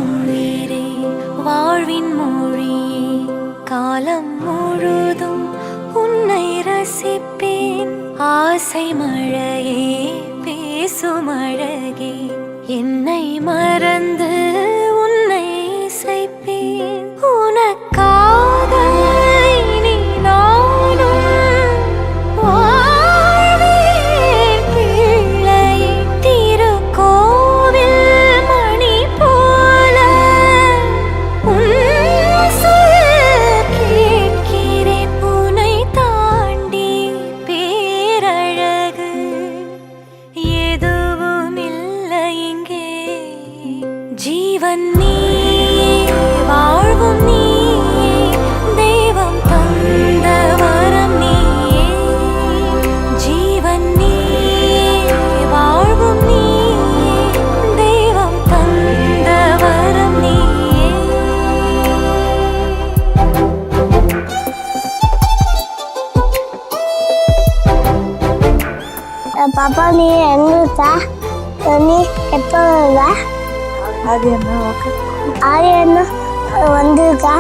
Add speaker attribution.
Speaker 1: உயிரே வாழ்வின் மொழியே காலம் முழுதும் உன்னை ரசிப்பேன். ஆசை மழையே பேசும் அழகே என்னை மறந்து உன்னை இசைப்பேன். உனக்காக இனி நானும் வாழ்வேன் பிள்ளையே. திருக்கோவில் மணி போல உன் சொல் கேட்கிறேன். உன்னை தாண்டி பேரழகு எதுவும் இல்லை இங்கே. ஜீவன் நீயே வாழ்வும் நீயே தெய்வம் தந்த வரம் நீயே. ஜீவன் நீயே வாழ்வும் நீயே தெய்வம் தந்த வரம் நீயே.
Speaker 2: பாப்பா நீ எங்க இருக்கா? நீ எப்போ வருவ?
Speaker 3: அது என்ன
Speaker 2: ஆரியா வந்திருக்கா?